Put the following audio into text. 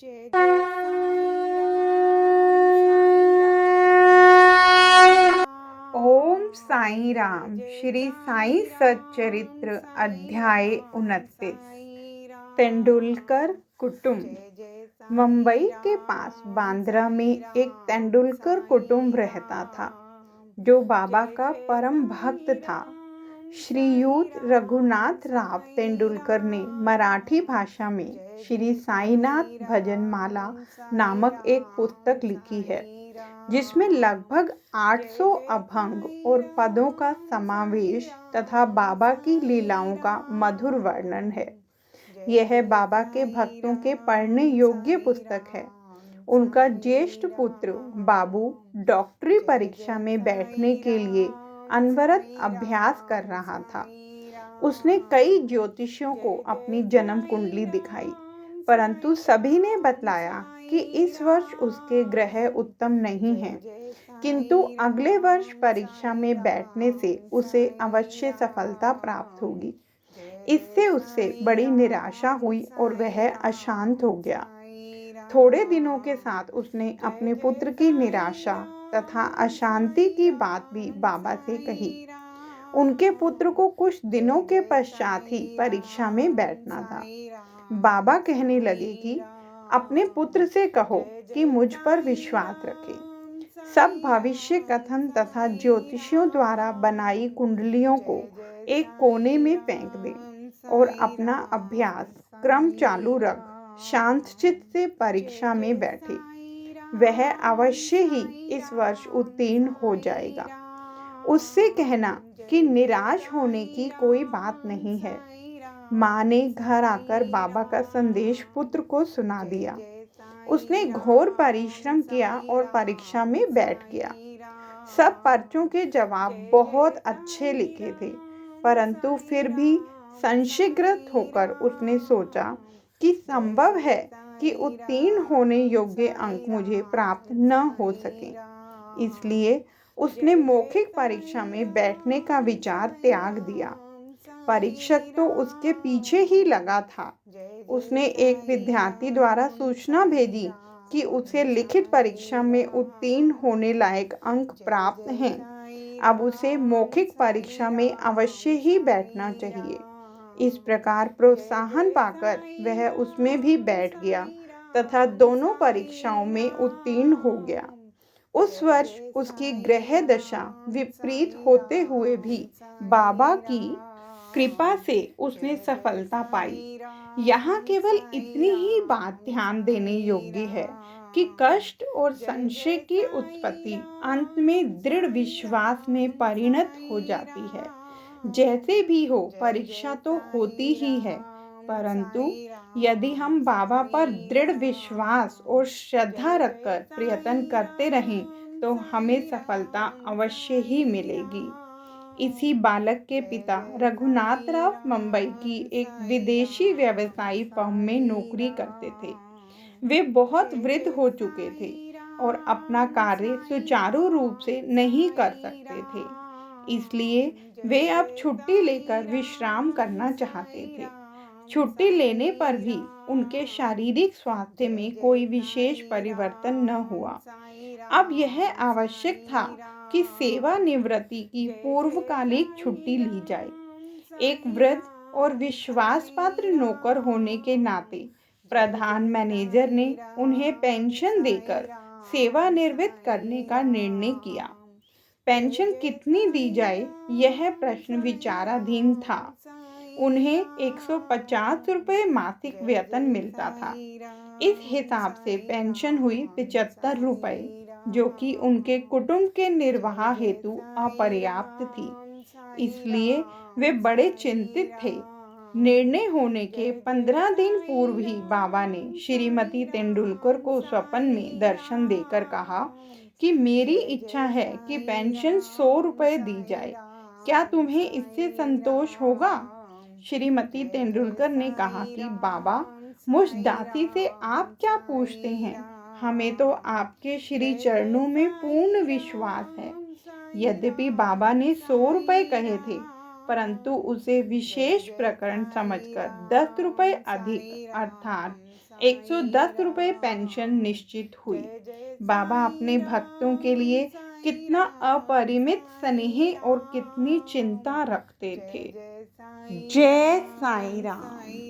जय जय साईं राम। ओम साई राम। श्री साई सच्चरित्र अध्याय 29। तेंदुलकर कुटुंब। मुंबई के पास बांद्रा में एक तेंदुलकर कुटुंब रहता था जो बाबा का परम भक्त था। श्रीयुत रघुनाथ राव तेंदुलकर ने मराठी भाषा में श्री साईनाथ भजनमाला नामक एक पुस्तक लिखी है जिसमें लगभग 800 अभंग और पदों का समावेश तथा बाबा की लीलाओं का मधुर वर्णन है। यह बाबा के भक्तों के पढ़ने योग्य पुस्तक है। उनका ज्येष्ठ पुत्र बाबू डॉक्टरी परीक्षा में बैठने के लिए अनवरत अभ्यास कर रहा था। उसने कई ज्योतिषियों को अपनी जन्म कुंडली दिखाई, परंतु सभी ने बतलाया कि इस वर्ष उसके ग्रह उत्तम नहीं हैं, किंतु अगले वर्ष परीक्षा में बैठने से उसे अवश्य सफलता प्राप्त होगी। इससे उससे बड़ी निराशा हुई और वह अशांत हो गया। थोड़े दिनों के साथ उसने अपने पुत्र की निराशा तथा अशांति की बात भी बाबा से कही। उनके पुत्र को कुछ दिनों के पश्चात ही परीक्षा में बैठना था। बाबा कहने लगे कि अपने पुत्र से कहो कि मुझ पर विश्वास रखे। सब भविष्य कथन तथा ज्योतिषियों द्वारा बनाई कुंडलियों को एक कोने में फेंक दे और अपना अभ्यास क्रम चालू रख शांत चित्त से परीक्षा में बैठे। वह अवश्य ही इस वर्ष उत्तीर्ण हो जाएगा। उससे कहना कि निराश होने की कोई बात नहीं है। माँ ने घर आकर बाबा का संदेश पुत्र को सुना दिया। उसने घोर परिश्रम किया और परीक्षा में बैठ गया। सब पर्चों के जवाब बहुत अच्छे लिखे थे, परंतु फिर भी संशयग्रस्त होकर उसने सोचा कि संभव है कि उत्तीर्ण होने योग्य अंक मुझे प्राप्त न हो सके। इसलिए उसने मौखिक परीक्षा में बैठने का विचार त्याग दिया। परीक्षक तो उसके पीछे ही लगा था। उसने एक विद्यार्थी द्वारा सूचना भेजी कि उसे लिखित परीक्षा में उत्तीर्ण होने लायक अंक प्राप्त हैं। अब उसे मौखिक परीक्षा में अवश्य ही बैठना चाहिए। इस प्रकार प्रोत्साहन पाकर वह उसमें भी बैठ गया तथा दोनों परीक्षाओं में उत्तीर्ण हो गया। उस वर्ष उसकी ग्रह दशा विपरीत होते हुए भी बाबा की कृपा से उसने सफलता पाई। यहाँ केवल इतनी ही बात ध्यान देने योग्य है कि कष्ट और संशय की उत्पत्ति अंत में दृढ़ विश्वास में परिणत हो जाती है। जैसे भी हो, परीक्षा तो होती ही है, परंतु यदि हम बाबा पर दृढ़ विश्वास और श्रद्धा रखकर प्रयत्न करते रहें तो हमें सफलता अवश्य ही मिलेगी। इसी बालक के पिता रघुनाथ राव मुंबई की एक विदेशी व्यवसायी फर्म में नौकरी करते थे। वे बहुत वृद्ध हो चुके थे और अपना कार्य सुचारू रूप से नहीं कर सकते थे। इसलिए वे अब छुट्टी लेकर विश्राम करना चाहते थे। छुट्टी लेने पर भी उनके शारीरिक स्वास्थ्य में कोई विशेष परिवर्तन न हुआ। अब यह आवश्यक था कि सेवानिवृत्ति की पूर्वकालिक छुट्टी ली जाए। एक वृद्ध और विश्वास पात्र नौकर होने के नाते प्रधान मैनेजर ने उन्हें पेंशन देकर सेवानिवृत्त करने का निर्णय किया। पेंशन कितनी दी जाए, यह प्रश्न विचाराधीन था। उन्हें 150 रुपये मासिक वेतन मिलता था। इस हिसाब से पेंशन हुई 75 रुपये, जो कि उनके कुटुंब के निर्वाह हेतु अपर्याप्त थी। इसलिए वे बड़े चिंतित थे। निर्णय होने के 15 दिन पूर्व ही बाबा ने श्रीमती तेंदुलकर को स्वप्न में दर्शन देकर कहा कि मेरी इच्छा है कि पेंशन 100 रुपये दी जाए। क्या तुम्हें इससे संतोष होगा? श्रीमती तेंदुलकर ने कहा कि बाबा, मुझ दासी से आप क्या पूछते हैं? हमें तो आपके श्री चरणों में पूर्ण विश्वास है। यद्यपि बाबा ने 100 रुपये कहे थे, परंतु उसे विशेष प्रकरण समझकर 10 रुपये अधिक अर्थात 110 रुपये पेंशन निश्चित हुई। बाबा अपने भक्तों के लिए कितना अपरिमित स्नेह और कितनी चिंता रखते थे। जय साईं राम।